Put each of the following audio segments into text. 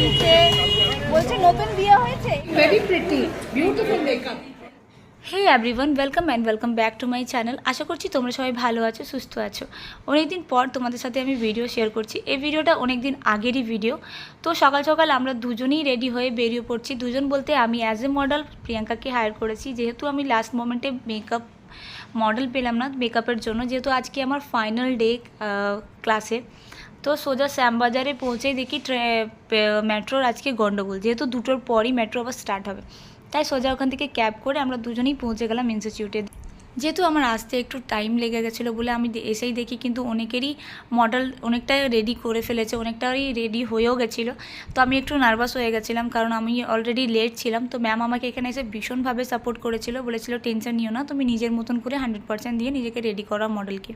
সাজিয়েছে, বলছে নতুন বিয়ে হয়েছে। Very pretty beautiful makeup. Hey everyone, welcome back to my channel. আশা করছি তোমরা সবাই ভালো আছো, সুস্থ আছো। অনেক দিন পর তোমাদের সাথে আমি ভিডিও শেয়ার করছি। এই ভিডিওটা অনেক দিন আগেরই ভিডিও। তো সকাল সকাল আমরা দুজনেই রেডি হয়ে বেরিয়ে পড়ছি। দুজন বলতে আমি অ্যাজ এ মডেল প্রিয়াঙ্কাকে হায়ার করেছি, যেহেতু আমি লাস্ট মোমেন্টে মেকআপ মডেল পেলাম না মেকআপের জন্য, যেহেতু আজকে আমার ফাইনাল ডে ক্লাসে। তো সোজা শ্যামবাজারে পৌঁছেই দেখি মেট্রোর আজকে গন্ডগোল, যেহেতু দুটোর পরই মেট্রো আবার স্টার্ট হবে। তাই সোজা ওখান থেকে ক্যাব করে আমরা দুজনেই পৌঁছে গেলাম ইনস্টিটিউটে। যেহেতু আমার আসতে একটু টাইম লেগে গেছিলো বলে আমি এসেই দেখি কিন্তু অনেকেরই মডেল অনেকটাই রেডি করে ফেলেছে, অনেকটাই রেডি হয়েও গেছিলো। তো আমি একটু নার্ভাস হয়ে গেছিলাম, কারণ আমি অলরেডি লেট ছিলাম। তো ম্যাম আমাকে এখানে এসে ভীষণভাবে সাপোর্ট করেছিল, বলেছিল টেনশন নিও না, তুমি নিজের মতন করে 100% দিয়ে নিজেকে রেডি করা মডেলকে।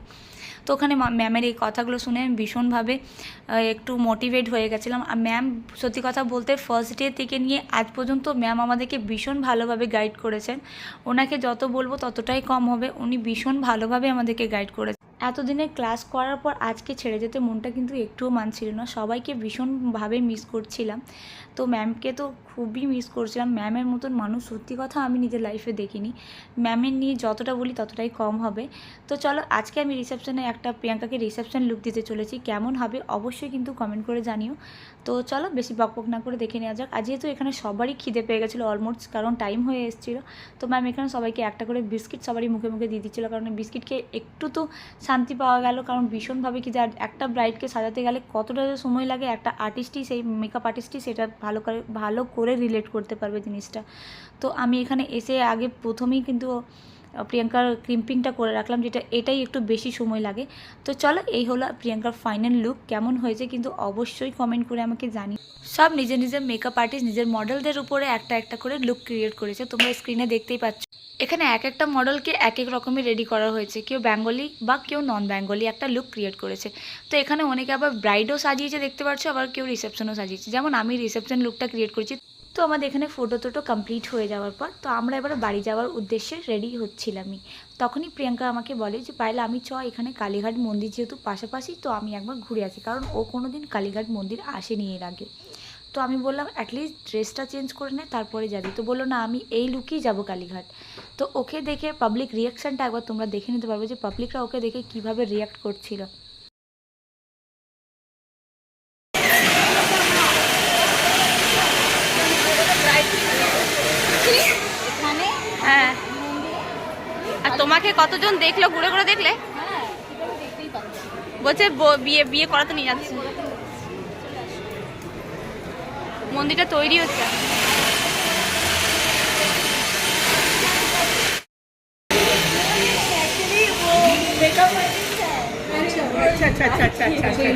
তো ওখানে ম্যামের এই কথাগুলো শুনে আমি ভীষণভাবে একটু মোটিভেট হয়ে গেছিলাম। আর ম্যাম সত্যি কথা বলতে ফার্স্ট ডে থেকে নিয়ে আজ পর্যন্ত ম্যাম আমাদেরকে ভীষণ ভালোভাবে গাইড করেছেন। ওনাকে যত বলবো ততটাই কম হবে, উনি ভীষণ ভালোভাবে আমাদেরকে গাইড করেছেন। এতদিনের ক্লাস করার পর আজকে ছেড়ে যেতে মনটা কিন্তু একটুও মানছিল না, সবাইকে ভীষণভাবে মিস করছিলাম। তো ম্যামকে তো খুবই মিস করছিলাম। ম্যামের মতন মানুষ সত্যি কথা আমি নিজের লাইফে দেখিনি। ম্যামের নিয়ে যতটা বলি ততটাই কম হবে। তো চলো, আজকে আমি রিসেপশনে একটা প্রিয়াঙ্কাকে রিসেপশন লুক দিতে চলেছি। কেমন হবে অবশ্যই কিন্তু কমেন্ট করে জানিও। তো চলো বেশি বকবক না করে দেখে নেওয়া যাক। আর যেহেতু এখানে সবারই খিদে পেয়ে গেছিলো অলমোস্ট, কারণ টাইম হয়ে এসেছিলো। তো ম্যাম এখানে সবাইকে একটা করে বিস্কিট সবারই মুখে মুখে দিয়ে দিচ্ছিলো, কারণ বিস্কিটকে একটু তো শান্তি পাওয়া গেল। কারণ ভীষণভাবে কি যে একটা ব্রাইডকে সাজাতে গেলে কতটা সময় লাগে, একটা আর্টিস্টই, সেই মেকআপ আর্টিস্টই সেটা ভালো করে রিলেট করতে পারবে জিনিসটা। তো আমি এখানে এসে আগে প্রথমেই কিন্তু প্রিয়াঙ্কার ক্রিম্পিংটা করে রাখলাম, এটাই একটু বেশি সময় লাগে। তো চলো, এই হলো প্রিয়াঙ্কার ফাইনাল লুক। কেমন হয়েছে কিন্তু অবশ্যই কমেন্ট করে আমাকে জানি। সব নিজের নিজের মেকআপ আর্টিস্ট নিজের মডেলদের উপরে একটা একটা করে লুক ক্রিয়েট করেছে, তোমরা স্ক্রিনে দেখতেই পাচ্ছ। এখানে এক একটা মডেলকে এক এক রকমের রেডি করা হয়েছে, কেউ বেঙ্গলি বা কেউ নন বেঙ্গলি একটা লুক ক্রিয়েট করেছে। তো এখানে অনেকে আবার ব্রাইডও সাজিয়েছে দেখতে পাচ্ছ, আবার কেউ রিসেপশনও সাজিয়েছে, যেমন আমি রিসেপশন লুকটা ক্রিয়েট করেছি। তো আমাদের এখানে ফটো কমপ্লিট হয়ে যাওয়ার পর তো আমরা এবার বাড়ি যাওয়ার উদ্দেশ্যে রেডি হচ্ছিলামই। তখনই প্রিয়াঙ্কা আমাকে বলে যে পাইলে আমি এখানে কালীঘাট মন্দির যেহেতু পাশাপাশি, তো আমি একবার ঘুরে আসি, কারণ ও কোনো দিন কালীঘাট মন্দির আসেনি এর আগে। তো আমি বললাম অ্যাটলিস্ট ড্রেসটা চেঞ্জ করে নে, তারপরে যাবি। তো বললো না, আমি এই লুকেই যাবো কালীঘাট। তো ওকে দেখে পাবলিক রিয়াকশানটা একবার তোমরা দেখে নিতে পারবে যে পাবলিকরা ওকে দেখে কীভাবে রিয়াক্ট করছিল। হ্যাঁ, আর তোমাকে কতজন দেখলো, ঘুরে ঘুরে দেখলে? বলছে বিয়ে বিয়ে করাতে নিয়ে যাচ্ছে, মন্দিরটা তৈরি হচ্ছে।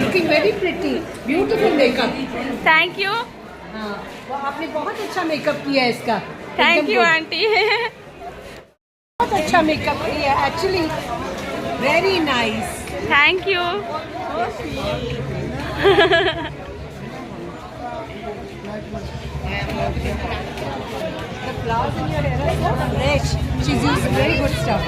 Looking very pretty beautiful makeup. Thank you. आपने बहुत अच्छा मेकअप किया है इसका। Thank you aunty. बहुत अच्छा मेकअप किया actually, very nice. Thank you. The flowers in your hair are so fresh. She's used very good stuff.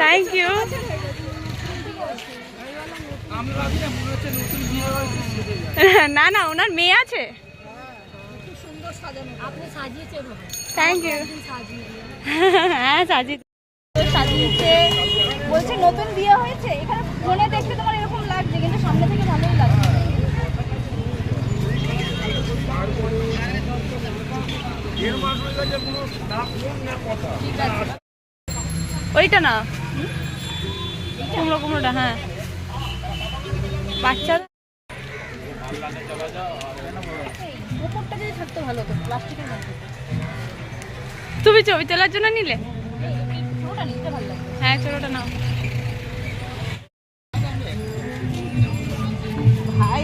Thank you. না না, ওনার মেয়ে আছে। Thank you. হ্যাঁ সাজিয়েছে, বলছে নতুন বিয়ে হয়েছে। এখানে ফোনে দেখতে তোমার এরকম লাগছে, কিন্তু সামনে থেকে ভালোই লাগছে। ওইটা না, কুমড়োটা। হ্যাঁ, বাচ্চা উপরটা যদি থাকতে ভালো হতো, প্লাস্টিকের মধ্যে। তুমি ছবি তোলার জন্য নিলে? হ্যাঁ, ছোটটা নাও। ভাই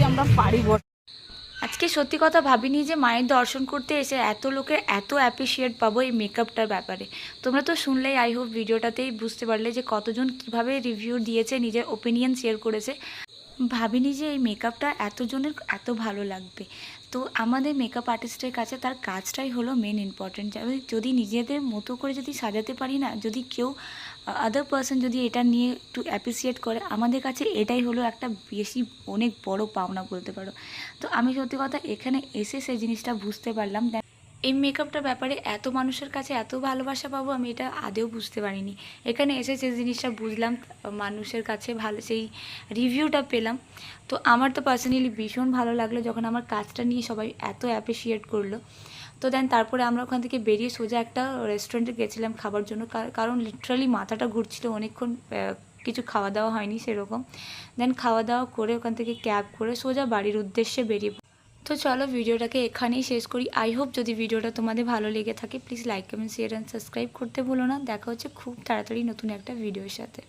আমরা পারি। আজকে সত্যি কথা ভাবিনি যে মায়ের দর্শন করতে এসে এত লোকের এত অ্যাপ্রিসিয়েট পাবো এই মেকআপটার ব্যাপারে। তোমরা তো শুনলেই, আই হোপ ভিডিওটাতেই বুঝতে পারলে যে কতজন কিভাবে রিভিউ দিয়েছে, নিজের ওপিনিয়ন শেয়ার করেছে। ভাবিনি যে এই মেকআপটা এতজনের এত ভালো লাগবে। তো আমাদের মেকআপ আর্টিস্টের কাছে তার কাজটাই হলো মেন ইম্পর্টেন্ট। যদি নিজেদের মতো করে যদি সাজাতে পারি না, যদি কেউ আদার পার্সন যদি এটা নিয়ে একটু অ্যাপ্রিসিয়েট করে, আমাদের কাছে এটাই হলো একটা বেশি অনেক বড় পাওনা বলতে পারো। তো আমি সত্যি কথা এখানে এসে সেই জিনিসটা বুঝতে পারলাম। এই মেকআপটার ব্যাপারে এত মানুষের কাছে এত ভালোবাসা পাবো আমি এটা আদেও বুঝতে পারিনি। এখানে এসে যে জিনিসটা বুঝলাম, মানুষের কাছে ভালো সেই রিভিউটা পেলাম। তো আমার তো পার্সোনালি ভীষণ ভালো লাগলো যখন আমার কাজটা নিয়ে সবাই এত অ্যাপ্রিসিয়েট করলো। তো দেন তারপরে আমরা ওখান থেকে বেরিয়ে সোজা একটা রেস্টুরেন্টে গেছিলাম খাবার জন্য, কারণ লিটারালি মাথাটা ঘুরছিল অনেকক্ষণ, কিছু খাওয়া দাওয়া হয়নি সেরকম। দেন খাওয়া দাওয়া করে ওখান থেকে ক্যাব করে সোজা বাড়ির উদ্দেশ্যে বেরিয়ে। তো চলো ভিডিওটাকে এখানেই শেষ করি। আই হোপ যদি ভিডিওটা তোমাদের ভালো লেগে থাকে please like comment share and subscribe করতে ভুলো না। দেখা হচ্ছে খুব তাড়াতাড়ি নতুন একটা ভিডিওর সাথে।